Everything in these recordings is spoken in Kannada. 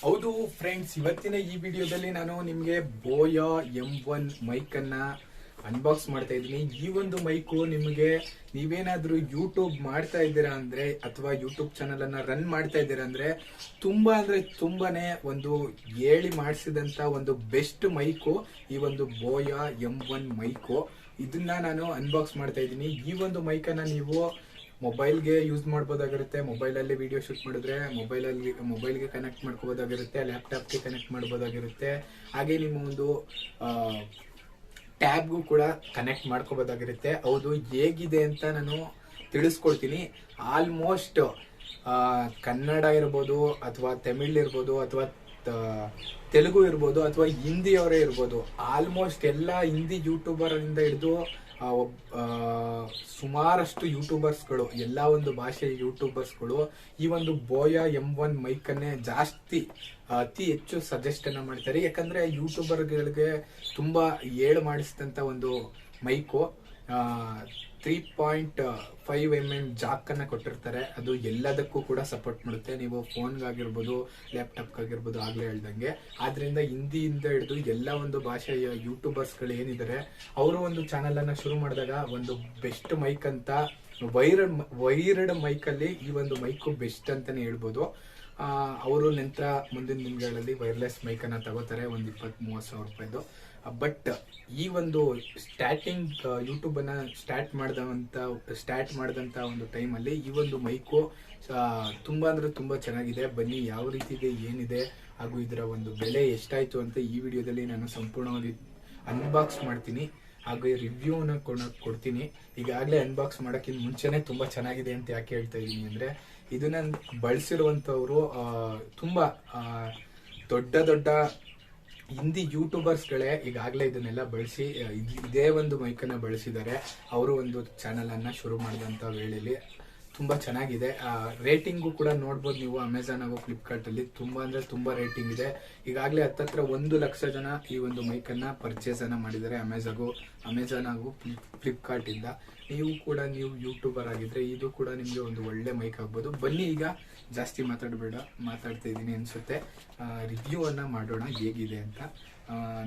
ಹೌದು ಫ್ರೆಂಡ್ಸ್, ಇವತ್ತಿನ ಈ ವಿಡಿಯೋದಲ್ಲಿ ನಾನು ನಿಮಗೆ ಬೋಯಾ M1 ಮೈಕ್ ಅನ್ನ ಅನ್ಬಾಕ್ಸ್ ಮಾಡ್ತಾ ಇದ್ದೀನಿ. ಈ ಒಂದು ಮೈಕು ನಿಮಗೆ ನೀವೇನಾದ್ರೂ ಯೂಟ್ಯೂಬ್ ಮಾಡ್ತಾ ಇದ್ದೀರಾ ಅಂದ್ರೆ ಅಥವಾ ಯೂಟ್ಯೂಬ್ ಚಾನಲ್ ಅನ್ನ ರನ್ ಮಾಡ್ತಾ ಇದ್ದೀರಾ ಅಂದ್ರೆ ತುಂಬಾನೇ ಒಂದು ಹೇಳಿ ಮಾಡಿಸಿದಂತ ಒಂದು ಬೆಸ್ಟ್ ಮೈಕು ಈ ಒಂದು ಬೋಯಾ M1 ಮೈಕು. ಇದನ್ನ ನಾನು ಅನ್ಬಾಕ್ಸ್ ಮಾಡ್ತಾ ಇದ್ದೀನಿ. ಈ ಒಂದು ಮೈಕನ್ನ ನೀವು ಮೊಬೈಲ್ಗೆ ಯೂಸ್ ಮಾಡ್ಬೋದಾಗಿರುತ್ತೆ. ಮೊಬೈಲಲ್ಲಿ ವಿಡಿಯೋ ಶೂಟ್ ಮಾಡಿದ್ರೆ ಮೊಬೈಲ್ಗೆ ಕನೆಕ್ಟ್ ಮಾಡ್ಕೋಬೋದಾಗಿರುತ್ತೆ, ಲ್ಯಾಪ್ಟಾಪ್ಗೆ ಕನೆಕ್ಟ್ ಮಾಡ್ಬೋದಾಗಿರುತ್ತೆ. ಹಾಗೆ ನಿಮ್ಮ ಒಂದು ಟ್ಯಾಬ್ಗೂ ಕೂಡ ಕನೆಕ್ಟ್ ಮಾಡ್ಕೋಬೋದಾಗಿರುತ್ತೆ. ಹೌದು, ಹೇಗಿದೆ ಅಂತ ನಾನು ತಿಳಿಸ್ಕೊಡ್ತೀನಿ. ಆಲ್ಮೋಸ್ಟ್ ಕನ್ನಡ ಇರ್ಬೋದು ಅಥವಾ ತಮಿಳ್ ಇರ್ಬೋದು ಅಥವಾ ತೆಲುಗು ಇರ್ಬೋದು ಅಥವಾ ಹಿಂದಿಯವರೇ ಇರ್ಬೋದು, ಆಲ್ಮೋಸ್ಟ್ ಎಲ್ಲ ಹಿಂದಿ ಯೂಟ್ಯೂಬರ್ ಇಂದ ಹಿಡಿದು ಸುಮಾರಷ್ಟು ಯೂಟ್ಯೂಬರ್ಸ್ಗಳು, ಎಲ್ಲ ಒಂದು ಭಾಷೆಯ ಯೂಟ್ಯೂಬರ್ಸ್ಗಳು ಈ ಒಂದು ಬೋಯಾ M1 ಮೈಕ್ ಅನ್ನೇ ಅತಿ ಹೆಚ್ಚು ಸಜೆಸ್ಟ್ ಅನ್ನ ಮಾಡ್ತಾರೆ. ಯಾಕಂದ್ರೆ ಯೂಟ್ಯೂಬರ್ಗಳಿಗೆ ತುಂಬಾ ಹೇಳು ಮಾಡಿಸಿದಂತ ಒಂದು ಮೈಕು. 3.5mm ಜಾಕ್ ಅನ್ನ ಕೊಟ್ಟಿರ್ತಾರೆ. ಅದು ಎಲ್ಲದಕ್ಕೂ ಕೂಡ ಸಪೋರ್ಟ್ ಮಾಡುತ್ತೆ. ನೀವು ಫೋನ್ಗಾಗಿರ್ಬೋದು, ಲ್ಯಾಪ್ಟಾಪ್ಗಾಗಿರ್ಬೋದು, ಆಗ್ಲೇ ಹೇಳ್ದಂಗೆ. ಆದ್ರಿಂದ ಹಿಂದಿಯಿಂದ ಹಿಡಿದು ಎಲ್ಲ ಒಂದು ಭಾಷೆಯ ಯೂಟ್ಯೂಬರ್ಸ್ಗಳು ಏನಿದ್ದಾರೆ, ಅವರು ಒಂದು ಚಾನಲ್ ಅನ್ನ ಶುರು ಮಾಡಿದಾಗ ಒಂದು ಬೆಸ್ಟ್ ಮೈಕ್ ಅಂತ ವೈರ್ಡ್ ಮೈಕ್ ಅಲ್ಲಿ ಈ ಒಂದು ಮೈಕು ಬೆಸ್ಟ್ ಅಂತಾನೆ ಹೇಳ್ಬೋದು. ಅವರು ನಂತರ ಮುಂದಿನ ದಿನಗಳಲ್ಲಿ ವೈರ್ಲೆಸ್ ಮೈಕ್ ಅನ್ನ ತಗೋತಾರೆ, ಒಂದು 20-30 ಸಾವಿರ ರೂಪಾಯಿದು. ಬಟ್ ಈ ಒಂದು ಸ್ಟಾರ್ಟಿಂಗ್ ಯೂಟ್ಯೂಬ್ ಅನ್ನ ಸ್ಟಾರ್ಟ್ ಮಾಡಿದಂತ ಒಂದು ಟೈಮಲ್ಲಿ ಈ ಒಂದು ಮೈಕು ತುಂಬಾ ಅಂದ್ರೆ ತುಂಬಾ ಚೆನ್ನಾಗಿದೆ. ಬನ್ನಿ ಯಾವ ರೀತಿ ಇದೆ, ಏನಿದೆ, ಹಾಗೂ ಇದರ ಒಂದು ಬೆಲೆ ಎಷ್ಟಾಯ್ತು ಅಂತ ಈ ವಿಡಿಯೋದಲ್ಲಿ ನಾನು ಸಂಪೂರ್ಣವಾಗಿ ಅನ್ಬಾಕ್ಸ್ ಮಾಡ್ತೀನಿ. ಹಾಗೆ ರಿವ್ಯೂನ ಕೊಡ್ತೀನಿ. ಈಗಾಗಲೇ ಅನ್ಬಾಕ್ಸ್ ಮಾಡೋಕ್ಕಿಂತ ಮುಂಚೆನೆ ತುಂಬಾ ಚೆನ್ನಾಗಿದೆ ಅಂತ ಯಾಕೆ ಹೇಳ್ತಾ ಇದ್ದೀನಿ ಅಂದ್ರೆ, ಇದನ್ನ ಬಳಸಿರುವಂತವ್ರು ತುಂಬಾ ದೊಡ್ಡ ಹಿಂದಿ ಯೂಟ್ಯೂಬರ್ಸ್ಗಳೇ ಈಗಾಗಲೇ ಇದನ್ನೆಲ್ಲ ಬಳಸಿ ಇದೇ ಒಂದು ಮೈಕನ್ನ ಬಳಸಿದ್ದಾರೆ. ಅವರು ಒಂದು ಚಾನಲ್ ಅನ್ನ ಶುರು ಮಾಡಿದಂತ ವೇಳೆಯಲ್ಲಿ ತುಂಬಾ ಚೆನ್ನಾಗಿದೆ. ರೇಟಿಂಗು ಕೂಡ ನೋಡ್ಬೋದು ನೀವು. ಅಮೆಝಾನ್ ಹಾಗೂ ಫ್ಲಿಪ್ಕಾರ್ಟ್ ಅಲ್ಲಿ ತುಂಬಾ ಅಂದ್ರೆ ತುಂಬಾ ರೇಟಿಂಗ್ ಇದೆ. ಈಗಾಗಲೇ ಹತ್ತತ್ರ 1 ಲಕ್ಷ ಜನ ಈ ಒಂದು ಮೈಕ್ ಅನ್ನ ಪರ್ಚೇಸ್ ಅನ್ನ ಮಾಡಿದ್ದಾರೆ ಅಮೆಝಾನ್ ಹಾಗೂ ಫ್ಲಿಪ್ಕಾರ್ಟ್ ಇಂದ. ನೀವು ಯೂಟ್ಯೂಬರ್ ಆಗಿದ್ರೆ ಇದು ಕೂಡ ನಿಮ್ಗೆ ಒಂದು ಒಳ್ಳೆ ಮೈಕ್ ಆಗ್ಬೋದು. ಬನ್ನಿ, ಈಗ ಜಾಸ್ತಿ ಮಾತಾಡ್ತಾ ಇದ್ದೀನಿ ಅನ್ಸುತ್ತೆ. ರಿವ್ಯೂ ಅನ್ನ ಮಾಡೋಣ ಹೇಗಿದೆ ಅಂತ.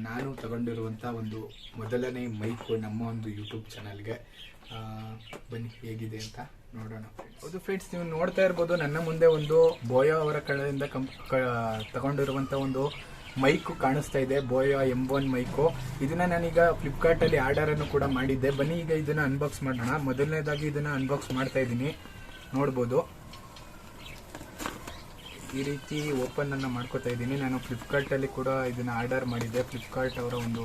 ನಾನು ತಗೊಂಡಿರುವಂತ ಒಂದು ಮೊದಲನೇ ಮೈಕು ನಮ್ಮ ಒಂದು ಯೂಟ್ಯೂಬ್ ಚಾನಲ್ಗೆ. ಬನ್ನಿ ಹೇಗಿದೆ ಅಂತ ನೋಡೋಣ. ಹೌದು ಫ್ರೆಂಡ್ಸ್, ನೀವು ನೋಡ್ತಾ ಇರ್ಬೋದು ನನ್ನ ಮುಂದೆ ಒಂದು ಬೋಯಾ ಅವರ ಕಡೆಯಿಂದ ತಗೊಂಡಿರುವಂತ ಒಂದು ಮೈಕು ಕಾಣಿಸ್ತಾ ಇದೆ. ಬೋಯಾ M1 ಮೈಕು. ಇದನ್ನ ನಾನೀಗ ಫ್ಲಿಪ್ಕಾರ್ಟ್ ಅಲ್ಲಿ ಆರ್ಡರ್ ಅನ್ನು ಕೂಡ ಮಾಡಿದ್ದೆ. ಬನ್ನಿ ಈಗ ಇದನ್ನ ಅನ್ಬಾಕ್ಸ್ ಮಾಡೋಣ. ಮೊದಲನೇದಾಗಿ ಇದನ್ನ ಅನ್ಬಾಕ್ಸ್ ಮಾಡ್ತಾ ಇದ್ದೀನಿ. ನೋಡ್ಬೋದು ಈ ರೀತಿ ಓಪನ್ ಅನ್ನ ಮಾಡ್ಕೋತಾ ಇದ್ದೀನಿ. ನಾನು ಫ್ಲಿಪ್ಕಾರ್ಟ್ ಅಲ್ಲಿ ಕೂಡ ಇದನ್ನ ಆರ್ಡರ್ ಮಾಡಿದ್ದೆ. ಫ್ಲಿಪ್ಕಾರ್ಟ್ ಅವರ ಒಂದು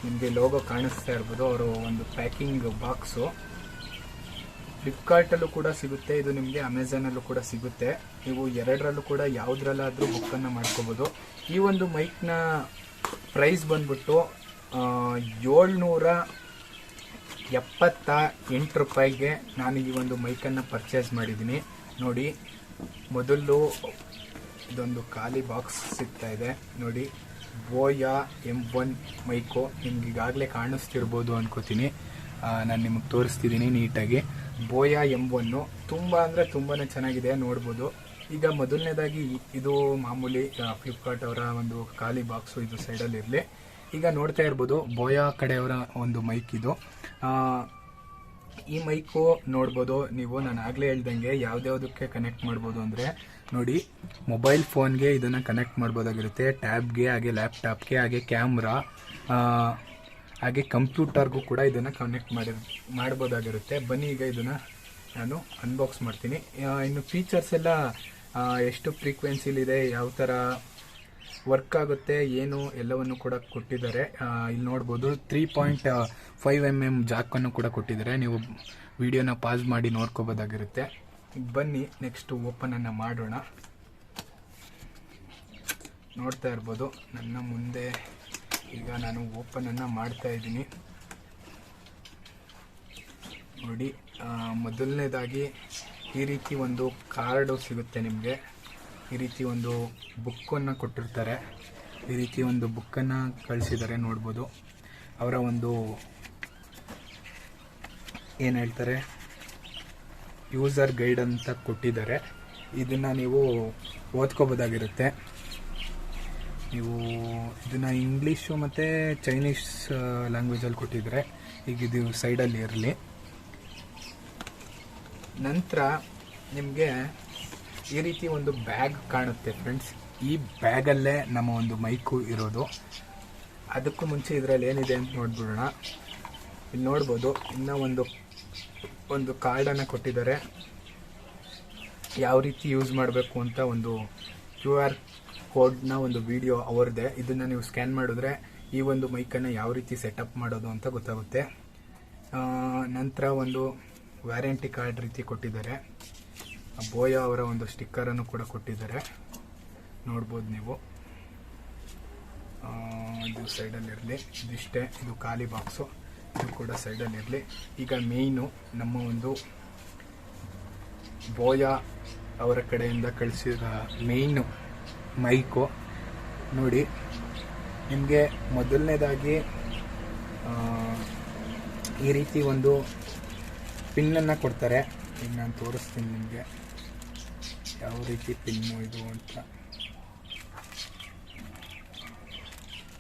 ನಿಮಗೆ ಲೋಗೋ ಕಾಣಿಸ್ತಾ ಇರ್ಬೋದು, ಅವರು ಒಂದು ಪ್ಯಾಕಿಂಗ್ ಬಾಕ್ಸು. ಫ್ಲಿಪ್ಕಾರ್ಟ್ ಅಲ್ಲೂ ಕೂಡ ಸಿಗುತ್ತೆ, ಇದು ನಿಮಗೆ ಅಮೆಝಾನ್ ಅಲ್ಲೂ ಕೂಡ ಸಿಗುತ್ತೆ. ನೀವು ಎರಡರಲ್ಲೂ ಕೂಡ ಯಾವುದ್ರಲ್ಲಾದ್ರೂ ಬುಕ್ ಅನ್ನ ಮಾಡ್ಕೋಬಹುದು. ಈ ಒಂದು ಮೈಕ್ ನ ಪ್ರೈಸ್ ಬಂದ್ಬಿಟ್ಟು 778 ರೂಪಾಯಿಗೆ ನಾನು ಈ ಒಂದು ಮೈಕ್ ಅನ್ನ ಪರ್ಚೇಸ್ ಮಾಡಿದ್ದೀನಿ. ನೋಡಿ, ಮೊದಲು ಇದೊಂದು ಖಾಲಿ ಬಾಕ್ಸ್ ಸಿಗ್ತಾ ಇದೆ ನೋಡಿ. ಬೋಯಾ M1 ಮೈಕು ನಿಮ್ಗೆ ಈಗಾಗಲೇ ಕಾಣಿಸ್ತಿರ್ಬೋದು ಅನ್ಕೋತೀನಿ. ನಾನು ನಿಮಗೆ ತೋರಿಸ್ತಿದ್ದೀನಿ ನೀಟಾಗಿ. ಬೋಯಾ M1 ತುಂಬಾ ಅಂದ್ರೆ ತುಂಬಾನೇ ಚೆನ್ನಾಗಿದೆ, ನೋಡ್ಬೋದು. ಈಗ ಮೊದಲನೇದಾಗಿ ಇದು ಮಾಮೂಲಿ ಫ್ಲಿಪ್ಕಾರ್ಟ್ ಅವರ ಒಂದು ಖಾಲಿ ಬಾಕ್ಸು, ಇದು ಸೈಡಲ್ಲಿ ಇರಲಿ. ಈಗ ನೋಡ್ತಾ ಇರ್ಬೋದು ಬೋಯಾ ಕಡೆಯವರ ಒಂದು ಮೈಕ್ ಇದು. ಈ ಮೈಕು ನೋಡ್ಬೋದು ನೀವು. ನಾನು ಆಗ್ಲೇ ಹೇಳ್ದಂಗೆ ಯಾವ್ದ್ಯಾವ್ದಕ್ಕೆ ಕನೆಕ್ಟ್ ಮಾಡ್ಬೋದು ಅಂದ್ರೆ ನೋಡಿ, ಮೊಬೈಲ್ ಫೋನ್ಗೆ ಇದನ್ನ ಕನೆಕ್ಟ್ ಮಾಡ್ಬೋದಾಗಿರುತ್ತೆ, ಟ್ಯಾಬ್ಗೆ, ಹಾಗೆ ಲ್ಯಾಪ್ಟಾಪ್ಗೆ, ಹಾಗೆ ಕ್ಯಾಮ್ರಾ, ಹಾಗೆ ಕಂಪ್ಯೂಟರ್ಗೂ ಕೂಡ ಇದನ್ನ ಕನೆಕ್ಟ್ ಮಾಡ್ಬೋದಾಗಿರುತ್ತೆ. ಬನ್ನಿ ಈಗ ಇದನ್ನ ನಾನು ಅನ್ಬಾಕ್ಸ್ ಮಾಡ್ತೀನಿ. ಇನ್ನು ಫೀಚರ್ಸ್ ಎಲ್ಲ ಎಷ್ಟು ಫ್ರೀಕ್ವೆನ್ಸಿಲಿದೆ, ಯಾವ ಥರ ವರ್ಕ್ ಆಗುತ್ತೆ, ಏನು ಎಲ್ಲವನ್ನು ಕೂಡ ಕೊಟ್ಟಿದ್ದಾರೆ. ಇಲ್ಲಿ ನೋಡ್ಬೋದು 3.5mm ಜಾಕನ್ನು ಕೂಡ ಕೊಟ್ಟಿದ್ದಾರೆ. ನೀವು ವಿಡಿಯೋನ ಪಾಸ್ ಮಾಡಿ ನೋಡ್ಕೋಬೋದಾಗಿರುತ್ತೆ. ಬನ್ನಿ ನೆಕ್ಸ್ಟ್ ಓಪನ್ ಅನ್ನ ಮಾಡೋಣ. ನೋಡ್ತಾ ಇರ್ಬೋದು ನನ್ನ ಮುಂದೆ ಈಗ ನಾನು ಓಪನ್ ಅನ್ನ ಮಾಡ್ತಾ ಇದ್ದೀನಿ. ನೋಡಿ, ಮೊದಲನೇದಾಗಿ ಈ ರೀತಿ ಒಂದು ಕಾರ್ಡು ಸಿಗುತ್ತೆ ನಿಮಗೆ. ಈ ರೀತಿ ಒಂದು ಬುಕ್ಕನ್ನು ಕೊಟ್ಟಿರ್ತಾರೆ. ಈ ರೀತಿ ಒಂದು ಬುಕ್ಕನ್ನು ಕಳಿಸಿದ್ದಾರೆ, ನೋಡ್ಬೋದು. ಅವರ ಒಂದು ಏನು ಹೇಳ್ತಾರೆ, ಯೂಸರ್ ಗೈಡ್ ಅಂತ ಕೊಟ್ಟಿದ್ದಾರೆ. ಇದನ್ನು ನೀವು ಓದ್ಕೋಬೋದಾಗಿರುತ್ತೆ. ನೀವು ಇದನ್ನು ಇಂಗ್ಲೀಷು ಮತ್ತು ಚೈನೀಸ್ ಲ್ಯಾಂಗ್ವೇಜಲ್ಲಿ ಕೊಟ್ಟಿದ್ರೆ ಈಗ ಇದು ಸೈಡಲ್ಲಿ ಇರಲಿ. ನಂತರ ನಿಮಗೆ ಈ ರೀತಿ ಒಂದು ಬ್ಯಾಗ್ ಕಾಣುತ್ತೆ ಫ್ರೆಂಡ್ಸ್. ಈ ಬ್ಯಾಗಲ್ಲೇ ನಮ್ಮ ಒಂದು ಮೈಕು ಇರೋದು. ಅದಕ್ಕೂ ಮುಂಚೆ ಇದರಲ್ಲಿ ಏನಿದೆ ಅಂತ ನೋಡ್ಬಿಡೋಣ. ಇಲ್ಲಿ ನೋಡ್ಬೋದು ಇನ್ನೂ ಒಂದು ಕಾರ್ಡನ್ನು ಕೊಟ್ಟಿದ್ದಾರೆ, ಯಾವ ರೀತಿ ಯೂಸ್ ಮಾಡಬೇಕು ಅಂತ. ಒಂದು QR ಕೋಡ್ನ ಒಂದು ವಿಡಿಯೋ ಅವರದೇ. ಇದನ್ನು ನೀವು ಸ್ಕ್ಯಾನ್ ಮಾಡಿದ್ರೆ ಈ ಒಂದು ಮೈಕನ್ನು ಯಾವ ರೀತಿ ಸೆಟಪ್ ಮಾಡೋದು ಅಂತ ಗೊತ್ತಾಗುತ್ತೆ. ನಂತರ ಒಂದು ವ್ಯಾರಂಟಿ ಕಾರ್ಡ್ ರೀತಿ ಕೊಟ್ಟಿದ್ದಾರೆ. ಬೋಯಾ ಅವರ ಒಂದು ಸ್ಟಿಕ್ಕರನ್ನು ಕೂಡ ಕೊಟ್ಟಿದ್ದಾರೆ, ನೋಡ್ಬೋದು ನೀವು. ಇದು ಸೈಡಲ್ಲಿರಲಿ, ಇದಿಷ್ಟೇ, ಇದು ಖಾಲಿ ಬಾಕ್ಸು, ಇದು ಕೂಡ ಸೈಡಲ್ಲಿರಲಿ. ಈಗ ಮೇಯ್ನು ನಮ್ಮ ಒಂದು ಬೋಯಾ ಅವರ ಕಡೆಯಿಂದ ಕಳಿಸಿದ ಮೇಯ್ನು ಮೈಕು ನೋಡಿ. ನಿಮಗೆ ಮೊದಲನೇದಾಗಿ ಈ ರೀತಿ ಒಂದು ಪಿನ್ನನ್ನು ಕೊಡ್ತಾರೆ. ಈಗ ನಾನು ತೋರಿಸ್ತೀನಿ ನಿಮಗೆ ಯಾವ ರೀತಿ ಪಿನ್ನು ಇದು ಅಂತ.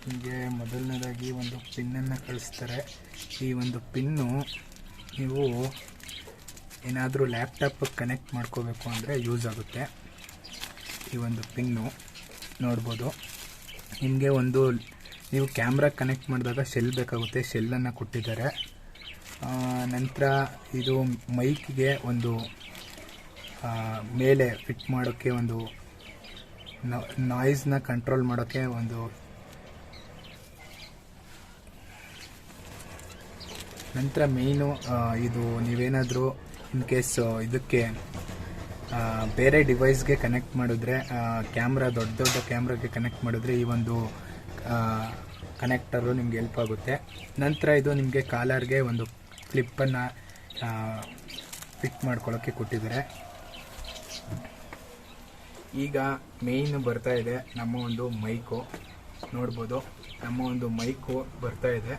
ನಿಮಗೆ ಮೊದಲನೇದಾಗಿ ಒಂದು ಪಿನ್ನನ್ನು ಕಳಿಸ್ತಾರೆ. ಈ ಒಂದು ಪಿನ್ನು ನೀವು ಏನಾದರೂ ಲ್ಯಾಪ್ಟಾಪ್ ಕನೆಕ್ಟ್ ಮಾಡ್ಕೋಬೇಕು ಅಂದರೆ ಯೂಸ್ ಆಗುತ್ತೆ. ಈ ಒಂದು ಪಿನ್ನು ನೋಡ್ಬೋದು. ನಿಮಗೆ ಒಂದು ನೀವು ಕ್ಯಾಮ್ರಾ ಕನೆಕ್ಟ್ ಮಾಡಿದಾಗ ಶೆಲ್ ಬೇಕಾಗುತ್ತೆ, ಶೆಲ್ಲನ್ನು ಕೊಟ್ಟಿದ್ದಾರೆ. ನಂತರ ಇದು ಮೈಕ್ಗೆ ಒಂದು ಮೇಲೆ ಫಿಟ್ ಮಾಡೋಕ್ಕೆ ಒಂದು ನಾಯ್ಸ್ನ ಕಂಟ್ರೋಲ್ ಮಾಡೋಕ್ಕೆ ಒಂದು. ನಂತರ ಮೇಯ್ನು ಇದು ನೀವೇನಾದರೂ ಇನ್ ಕೇಸ್ ಇದಕ್ಕೆ ಬೇರೆ ಡಿವೈಸ್ಗೆ ಕನೆಕ್ಟ್ ಮಾಡಿದ್ರೆ, ಕ್ಯಾಮ್ರಾ ದೊಡ್ಡ ಕ್ಯಾಮ್ರಾಗೆ ಕನೆಕ್ಟ್ ಮಾಡಿದ್ರೆ ಈ ಒಂದು ಕನೆಕ್ಟರು ನಿಮ್ಗೆ ಹೆಲ್ಪ್ ಆಗುತ್ತೆ. ನಂತರ ಇದು ನಿಮಗೆ ಕಾಲರ್ಗೆ ಒಂದು ಕ್ಲಿಪ್ಪನ್ನು ಫಿಟ್ ಮಾಡ್ಕೊಳ್ಳೋಕ್ಕೆ ಕೊಟ್ಟಿದ್ದಾರೆ. ಈಗ ಮೇಯ್ನ್ ಬರ್ತಾ ಇದೆ ನಮ್ಮ ಒಂದು ಮೈಕು, ನೋಡ್ಬೋದು. ನಮ್ಮ ಒಂದು ಮೈಕು ಬರ್ತಾ ಇದೆ.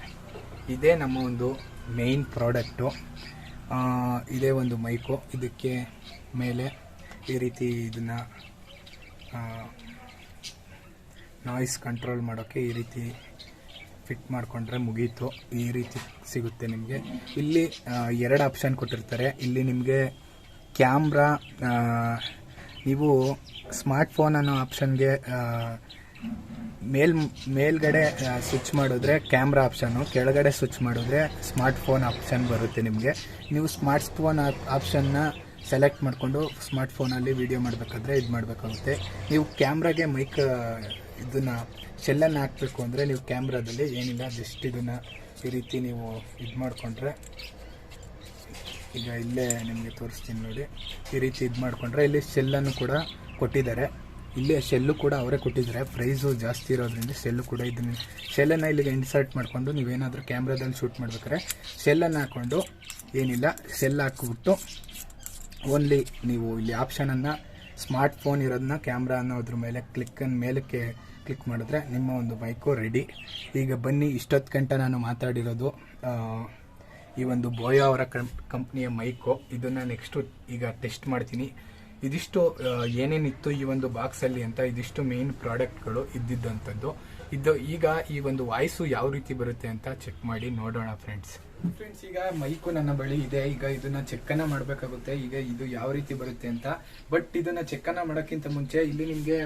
ಇದೇ ನಮ್ಮ ಒಂದು ಮೇಯ್ನ್ ಪ್ರಾಡಕ್ಟು. ಇದೇ ಒಂದು ಮೈಕು. ಇದಕ್ಕೆ ಮೇಲೆ ಈ ರೀತಿ ಇದನ್ನು ನಾಯ್ಸ್ ಕಂಟ್ರೋಲ್ ಮಾಡೋಕ್ಕೆ ಈ ರೀತಿ ಫಿಟ್ ಮಾಡಿಕೊಂಡ್ರೆ ಮುಗೀತು. ಈ ರೀತಿ ಸಿಗುತ್ತೆ ನಿಮಗೆ. ಇಲ್ಲಿ 2 ಆಪ್ಷನ್ ಕೊಟ್ಟಿರ್ತಾರೆ. ಇಲ್ಲಿ ನಿಮಗೆ ಕ್ಯಾಮ್ರಾ, ನೀವು ಸ್ಮಾರ್ಟ್ಫೋನ್ ಅನ್ನೋ ಆಪ್ಷನ್ಗೆ ಮೇಲ್ಗಡೆ ಸ್ವಿಚ್ ಮಾಡಿದ್ರೆ ಕ್ಯಾಮ್ರಾ ಆಪ್ಷನ್ನು, ಕೆಳಗಡೆ ಸ್ವಿಚ್ ಮಾಡಿದ್ರೆ ಸ್ಮಾರ್ಟ್ಫೋನ್ ಆಪ್ಷನ್ ಬರುತ್ತೆ ನಿಮಗೆ. ನೀವು ಸ್ಮಾರ್ಟ್ಫೋನ್ ಆಪ್ಷನ್ನ ಸೆಲೆಕ್ಟ್ ಮಾಡಿಕೊಂಡು ಸ್ಮಾರ್ಟ್ಫೋನಲ್ಲಿ ವಿಡಿಯೋ ಮಾಡಬೇಕಾದ್ರೆ ಇದು ಮಾಡಬೇಕಾಗುತ್ತೆ. ನೀವು ಕ್ಯಾಮ್ರಾಗೆ ಮೈಕ್ ಇದನ್ನು ಶೆಲ್ಲನ್ನು ಹಾಕಬೇಕು ಅಂದರೆ ನೀವು ಕ್ಯಾಮ್ರಾದಲ್ಲಿ ಏನಿಲ್ಲ, ಜಸ್ಟ್ ಇದನ್ನು ಈ ರೀತಿ ನೀವು ಇದು ಮಾಡಿಕೊಂಡ್ರೆ, ಈಗ ಇಲ್ಲೇ ನಿಮಗೆ ತೋರಿಸ್ತೀನಿ ನೋಡಿ. ಈ ರೀತಿ ಇದು ಮಾಡಿಕೊಂಡ್ರೆ ಇಲ್ಲಿ ಶೆಲ್ಲನ್ನು ಕೂಡ ಕೊಟ್ಟಿದ್ದಾರೆ. ಇಲ್ಲೇ ಶೆಲ್ಲು ಕೂಡ ಅವರೇ ಕೊಟ್ಟಿದ್ದಾರೆ. ಪ್ರೈಸು ಜಾಸ್ತಿ ಇರೋದ್ರಿಂದ ಶೆಲ್ಲು ಕೂಡ ಇದನ್ನು ಶೆಲ್ಲನ್ನು ಇಲ್ಲಿಗೆ ಇನ್ಸರ್ಟ್ ಮಾಡಿಕೊಂಡು ನೀವೇನಾದರೂ ಕ್ಯಾಮ್ರಾದಲ್ಲಿ ಶೂಟ್ ಮಾಡ್ಬೇಕಾದ್ರೆ ಶೆಲ್ಲನ್ನು ಹಾಕ್ಕೊಂಡು ಏನಿಲ್ಲ ಶೆಲ್ ಹಾಕ್ಬಿಟ್ಟು ಓನ್ಲಿ ನೀವು ಇಲ್ಲಿ ಆಪ್ಷನನ್ನು ಸ್ಮಾರ್ಟ್ಫೋನ್ ಇರೋದನ್ನ ಕ್ಯಾಮ್ರಾ ಅನ್ನೋದ್ರ ಮೇಲೆ ಮೇಲಕ್ಕೆ ಕ್ಲಿಕ್ ಮಾಡಿದ್ರೆ ನಿಮ್ಮ ಒಂದು ಮೈಕು ರೆಡಿ. ಈಗ ಬನ್ನಿ, ಇಷ್ಟೊತ್ತು ಗಂಟೆ ನಾನು ಮಾತಾಡಿರೋದು ಈ ಒಂದು ಬೋಯಾ ಅವರ ಕಂಪ್ನಿಯ ಮೈಕು. ಇದನ್ನು ನೆಕ್ಸ್ಟು ಈಗ ಟೆಸ್ಟ್ ಮಾಡ್ತೀನಿ. ಇದಿಷ್ಟು ಏನೇನಿತ್ತು ಈ ಒಂದು ಬಾಕ್ಸಲ್ಲಿ ಅಂತ, ಇದಿಷ್ಟು ಮೇನ್ ಪ್ರಾಡಕ್ಟ್ಗಳು ಇದ್ದಿದ್ದಂಥದ್ದು. ಈಗ ಈ ಒಂದು ವಾಯ್ಸು ಯಾವ ರೀತಿ ಬರುತ್ತೆ ಅಂತ ಚೆಕ್ ಮಾಡಿ ನೋಡೋಣ ಫ್ರೆಂಡ್ಸ್. ಈಗ ಮೈಕು ನನ್ನ ಬಳಿ ಇದೆ. ಈಗ ಇದನ್ನ ಚೆಕ್ಕನ್ನ ಮಾಡಬೇಕಾಗುತ್ತೆ. ಈಗ ಇದು ಯಾವ ರೀತಿ ಬರುತ್ತೆ ಅಂತ. ಬಟ್ ಇದನ್ನ ಚೆಕ್ಕನ್ನ ಮಾಡೋಕ್ಕಿಂತ ಮುಂಚೆ ಇಲ್ಲಿ ನಿಮಗೆ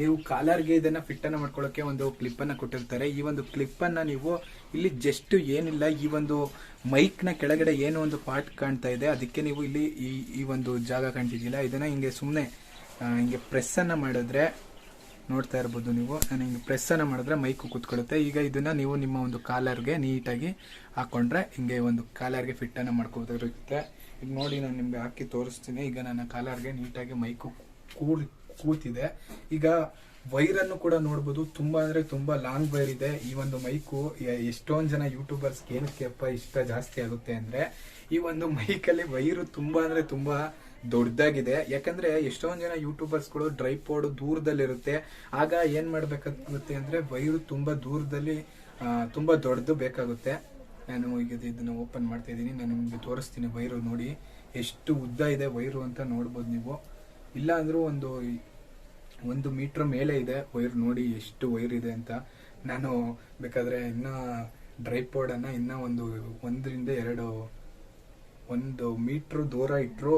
ನೀವು ಕಾಲರ್ಗೆ ಇದನ್ನ ಫಿಟ್ ಅನ್ನ ಮಾಡ್ಕೊಳ್ಳೋಕೆ ಒಂದು ಕ್ಲಿಪ್ ಅನ್ನ ಕೊಟ್ಟಿರ್ತಾರೆ. ಈ ಒಂದು ಕ್ಲಿಪ್ ಅನ್ನ ನೀವು ಇಲ್ಲಿ ಜಸ್ಟ್ ಏನಿಲ್ಲ, ಈ ಒಂದು ಮೈಕ್ ನ ಕೆಳಗಡೆ ಏನೋ ಒಂದು ಪಾರ್ಟ್ ಕಾಣ್ತಾ ಇದೆ, ಅದಕ್ಕೆ ನೀವು ಇಲ್ಲಿ ಈ ಒಂದು ಜಾಗ ಕಾಣ್ತಿದ್ದಿಲ್ಲ, ಇದನ್ನ ಹಿಂಗೆ ಸುಮ್ಮನೆ ಹಿಂಗೆ ಪ್ರೆಸ್ ಅನ್ನ ಮಾಡಿದ್ರೆ ನೋಡ್ತಾ ಇರ್ಬೋದು ನೀವು. ನಾನು ಹಿಂಗೆ ಪ್ರೆಸ್ ಅನ್ನ ಮಾಡಿದ್ರೆ ಮೈಕು ಕೂತ್ಕೊಳ್ಳುತ್ತೆ. ಈಗ ಇದನ್ನ ನೀವು ನಿಮ್ಮ ಒಂದು ಕಾಲರ್ಗೆ ನೀಟಾಗಿ ಹಾಕೊಂಡ್ರೆ ಹಿಂಗೆ ಒಂದು ಕಾಲರ್ಗೆ ಫಿಟ್ ಅನ್ನ ಮಾಡ್ಕೋಬೇಕಾಗುತ್ತೆ. ಈಗ ನೋಡಿ, ನಾನು ನಿಮ್ಗೆ ಹಾಕಿ ತೋರಿಸ್ತೀನಿ. ಈಗ ನನ್ನ ಕಾಲರ್ಗೆ ನೀಟಾಗಿ ಮೈಕು ಕೂತಿದೆ. ಈಗ ವೈರನ್ನು ಕೂಡ ನೋಡ್ಬೋದು, ತುಂಬಾ ಅಂದ್ರೆ ತುಂಬಾ ಲಾಂಗ್ ವೈರ್ ಇದೆ. ಈ ಒಂದು ಮೈಕು ಎಷ್ಟೊಂದು ಜನ ಯೂಟ್ಯೂಬರ್ಸ್ ಏನಕ್ಕೆಪ್ಪ ಇಷ್ಟ ಜಾಸ್ತಿ ಆಗುತ್ತೆ ಅಂದ್ರೆ, ಈ ಒಂದು ಮೈಕಲ್ಲಿ ವೈರು ತುಂಬಾ ಅಂದ್ರೆ ತುಂಬಾ ದೊಡ್ಡದಾಗಿದೆ. ಯಾಕಂದ್ರೆ ಎಷ್ಟೊಂದು ಜನ ಯೂಟ್ಯೂಬರ್ಸ್ಗಳು ಟ್ರೈಪಾಡ್ ದೂರದಲ್ಲಿರುತ್ತೆ. ಆಗ ಏನ್ ಮಾಡ್ಬೇಕಾಗುತ್ತೆ ಅಂದ್ರೆ ವೈರು ತುಂಬಾ ದೂರದಲ್ಲಿ ತುಂಬಾ ದೊಡ್ಡದು ಬೇಕಾಗುತ್ತೆ. ನಾನು ಈಗ ಇದನ್ನ ಓಪನ್ ಮಾಡ್ತಾ ಇದ್ದೀನಿ, ನಾನು ನಿಮ್ಗೆ ತೋರಿಸ್ತೀನಿ. ವೈರು ನೋಡಿ ಎಷ್ಟು ಉದ್ದ ಇದೆ ವೈರು ಅಂತ ನೋಡ್ಬೋದು ನೀವು. ಇಲ್ಲ ಅಂದ್ರೂ ಒಂದು 1 ಮೀಟರ್ ಮೇಲೆ ಇದೆ ವೈರ್. ನೋಡಿ ಎಷ್ಟು ವೈರ್ ಇದೆ ಅಂತ. ನಾನು ಬೇಕಾದ್ರೆ ಇನ್ನ ಡ್ರೈಪೋರ್ಡ್ ಅನ್ನ ಇನ್ನ 1 ಮೀಟರ್ ದೂರ ಇಟ್ಟರು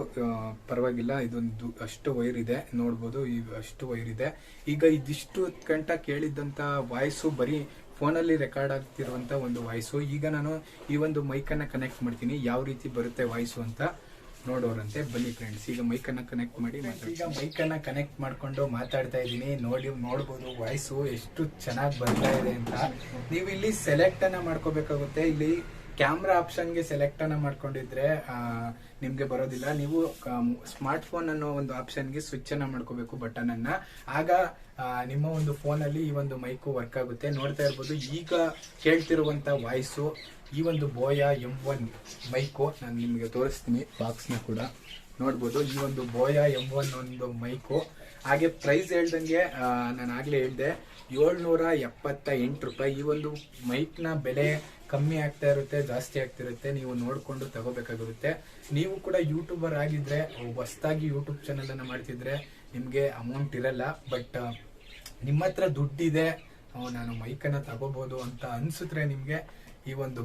ಪರವಾಗಿಲ್ಲ. ಇದೊಂದು ಅಷ್ಟು ವೈರ್ ಇದೆ ನೋಡ್ಬೋದು, ಅಷ್ಟು ವೈರ್ ಇದೆ. ಈಗ ಇದಿಷ್ಟು ಗಂಟ ಕೇಳಿದ್ದಂತ ವಾಯ್ಸು ಬರೀ ಫೋನಲ್ಲಿ ರೆಕಾರ್ಡ್ ಆಗ್ತಿರುವಂತ ಒಂದು ವಾಯ್ಸು. ಈಗ ನಾನು ಈ ಒಂದು ಮೈಕನ್ನ ಕನೆಕ್ಟ್ ಮಾಡ್ತೀನಿ, ಯಾವ ರೀತಿ ಬರುತ್ತೆ ವಾಯ್ಸು ಅಂತ ನೋಡೋರಂತೆ. ಬನ್ನಿ ಫ್ರೆಂಡ್ಸ್, ಈಗ ಮೈಕನ್ನ ಕನೆಕ್ಟ್ ಮಾಡಿ. ಈಗ ಮೈಕನ್ನ ಕನೆಕ್ಟ್ ಮಾಡ್ಕೊಂಡು ಮಾತಾಡ್ತಾ ಇದ್ದೀನಿ. ನೋಡ್ಬೋದು ವಾಯ್ಸು ಎಷ್ಟು ಚೆನ್ನಾಗಿ ಬರ್ತಾ ಇದೆ ಅಂತ. ನೀವು ಇಲ್ಲಿ ಸೆಲೆಕ್ಟ್ ಅನ್ನ ಮಾಡ್ಕೋಬೇಕಾಗುತ್ತೆ. ಇಲ್ಲಿ ಕ್ಯಾಮ್ರಾ ಆಪ್ಷನ್ಗೆ ಸೆಲೆಕ್ಟ್ ಅನ್ನ ಮಾಡ್ಕೊಂಡಿದ್ರೆ ನಿಮ್ಗೆ ಬರೋದಿಲ್ಲ. ನೀವು ಸ್ಮಾರ್ಟ್ ಫೋನ್ ಅನ್ನೋ ಒಂದು ಆಪ್ಷನ್ಗೆ ಸ್ವಿಚ್ ಅನ್ನ ಮಾಡ್ಕೋಬೇಕು, ಬಟನ್ ಅನ್ನ. ಆಗ ನಿಮ್ಮ ಒಂದು ಫೋನ್ ಅಲ್ಲಿ ಈ ಒಂದು ಮೈಕು ವರ್ಕ್ ಆಗುತ್ತೆ. ನೋಡ್ತಾ ಇರ್ಬೋದು ಈಗ ಕೇಳ್ತಿರುವಂತ ವಾಯ್ಸು ಈ ಒಂದು BOYA M1 ಮೈಕು. ನಾನು ನಿಮ್ಗೆ ತೋರಿಸ್ತೀನಿ ಬಾಕ್ಸ್ ನ ಕೂಡ ನೋಡ್ಬೋದು. ಈ ಒಂದು BOYA M1 ಒಂದು ಮೈಕು. ಹಾಗೆ ಪ್ರೈಸ್ ಹೇಳ್ದಂಗೆ ನಾನು ಆಗ್ಲೇ ಹೇಳ್ದೆ 778 ರೂಪಾಯಿ. ಈ ಒಂದು ಮೈಕ್ ನ ಬೆಲೆ ಕಮ್ಮಿ ಆಗ್ತಾ ಇರುತ್ತೆ, ಜಾಸ್ತಿ ಆಗ್ತಿರುತ್ತೆ. ನೀವು ನೋಡ್ಕೊಂಡು ತಗೋಬೇಕಾಗಿರುತ್ತೆ. ನೀವು ಕೂಡ ಯೂಟ್ಯೂಬರ್ ಆಗಿದ್ರೆ, ಹೊಸದಾಗಿ ಯೂಟ್ಯೂಬ್ ಚಾನಲ್ ಅನ್ನ ಮಾಡ್ತಿದ್ರೆ ನಿಮ್ಗೆ ಅಮೌಂಟ್ ಇರಲ್ಲ. ಬಟ್ ನಿಮ್ಮ ಹತ್ರ ದುಡ್ಡಿದೆ, ನಾನು ಮೈಕನ್ನ ತಗೋಬಹುದು ಅಂತ ಅನ್ಸಿದ್ರೆ ನಿಮ್ಗೆ ಈ ಒಂದು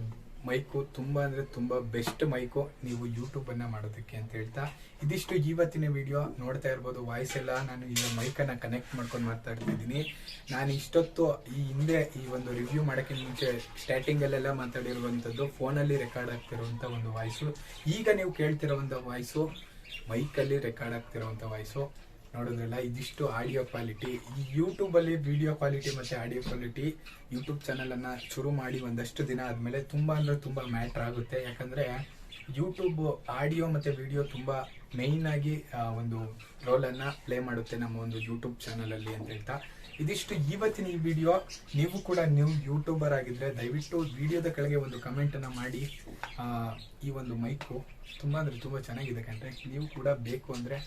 ಮೈಕು ತುಂಬಾ ಅಂದ್ರೆ ತುಂಬಾ ಬೆಸ್ಟ್ ಮೈಕು ನೀವು ಯೂಟ್ಯೂಬ್ ಅನ್ನ ಮಾಡೋದಕ್ಕೆ ಅಂತ ಹೇಳ್ತಾ, ಇದಿಷ್ಟು ಇವತ್ತಿನ ವಿಡಿಯೋ. ನೋಡ್ತಾ ಇರ್ಬೋದು ವಾಯ್ಸ್ ಎಲ್ಲ ನಾನು ಈಗ ಮೈಕನ್ನ ಕನೆಕ್ಟ್ ಮಾಡ್ಕೊಂಡು ಮಾತಾಡ್ತಿದ್ದೀನಿ. ನಾನು ಇಷ್ಟೊತ್ತು ಈ ಹಿಂದೆ ಈ ಒಂದು ರಿವ್ಯೂ ಮಾಡೋಕ್ಕೆ ಮುಂಚೆ ಸ್ಟಾರ್ಟಿಂಗ್ ಅಲ್ಲೆಲ್ಲ ಮಾತಾಡಿರುವಂತದ್ದು ಫೋನಲ್ಲಿ ರೆಕಾರ್ಡ್ ಆಗ್ತಿರುವಂತ ಒಂದು ವಾಯ್ಸು. ಈಗ ನೀವು ಕೇಳ್ತಿರುವಂತ ವಾಯ್ಸು ಮೈಕಲ್ಲಿ ರೆಕಾರ್ಡ್ ಆಗ್ತಿರುವಂತ ವಾಯ್ಸು. ನೋಡೋದ್ರಲ್ಲ, ಇದಿಷ್ಟು ಆಡಿಯೋ ಕ್ವಾಲಿಟಿ. ಈ ಯೂಟ್ಯೂಬ್ ಅಲ್ಲಿ ವಿಡಿಯೋ ಕ್ವಾಲಿಟಿ ಮತ್ತೆ ಆಡಿಯೋ ಕ್ವಾಲಿಟಿ ಯೂಟ್ಯೂಬ್ ಚಾನಲ್ ಅನ್ನ ಶುರು ಮಾಡಿ ಒಂದಷ್ಟು ದಿನ ಆದ್ಮೇಲೆ ತುಂಬಾ ಅಂದ್ರೆ ತುಂಬಾ ಮ್ಯಾಟರ್ ಆಗುತ್ತೆ. ಯಾಕಂದ್ರೆ ಯೂಟ್ಯೂಬ್ ಆಡಿಯೋ ಮತ್ತೆ ವಿಡಿಯೋ ತುಂಬಾ ಮೇಯ್ನ್ ಆಗಿ ಒಂದು ರೋಲ್ ಅನ್ನ ಪ್ಲೇ ಮಾಡುತ್ತೆ ನಮ್ಮ ಒಂದು ಯೂಟ್ಯೂಬ್ ಚಾನಲ್ ಅಲ್ಲಿ ಅಂತ ಹೇಳ್ತಾ, ಇದಿಷ್ಟು ಇವತ್ತಿನ ಈ ವಿಡಿಯೋ. ನೀವು ಕೂಡ ನೀವು ಯೂಟ್ಯೂಬರ್ ಆಗಿದ್ರೆ ದಯವಿಟ್ಟು ವಿಡಿಯೋದ ಕೆಳಗೆ ಒಂದು ಕಮೆಂಟ್ ಅನ್ನ ಮಾಡಿ. ಈ ಒಂದು ಮೈಕು ತುಂಬಾ ಅಂದ್ರೆ ತುಂಬಾ ಚೆನ್ನಾಗಿದೆ ಕಂಡ್ರೆ. ನೀವು ಕೂಡ ಬೇಕು ಅಂದ್ರೆ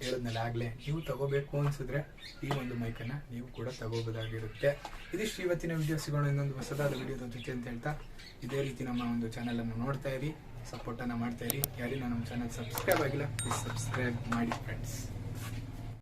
ಹೇಳದ್ನಲ್ಲ ಆಗ್ಲೇ, ನೀವು ತಗೋಬೇಕು ಅನ್ಸಿದ್ರೆ ಈ ಒಂದು ಮೈಕನ್ನ ನೀವು ಕೂಡ ತಗೋಬೋದಾಗಿರುತ್ತೆ. ಇದಿಷ್ಟು ಇವತ್ತಿನ ವಿಡಿಯೋ. ಸಿಗೋಣ ಇನ್ನೊಂದು ಹೊಸದಾದ ವಿಡಿಯೋದ ಜೊತೆ ಅಂತ ಹೇಳ್ತಾ, ಇದೇ ರೀತಿ ನಮ್ಮ ಒಂದು ಚಾನಲ್ ಅನ್ನು ನೋಡ್ತಾ ಇರಿ, ಸಪೋರ್ಟ್ ಅನ್ನ ಮಾಡ್ತಾ ಇರಿ. ಯಾರಿನ ನಮ್ಮ ಚಾನಲ್ ಸಬ್ಸ್ಕ್ರೈಬ್ ಆಗಿಲ್ಲ ಪ್ಲೀಸ್ ಸಬ್ಸ್ಕ್ರೈಬ್ ಮಾಡಿ ಫ್ರೆಂಡ್ಸ್.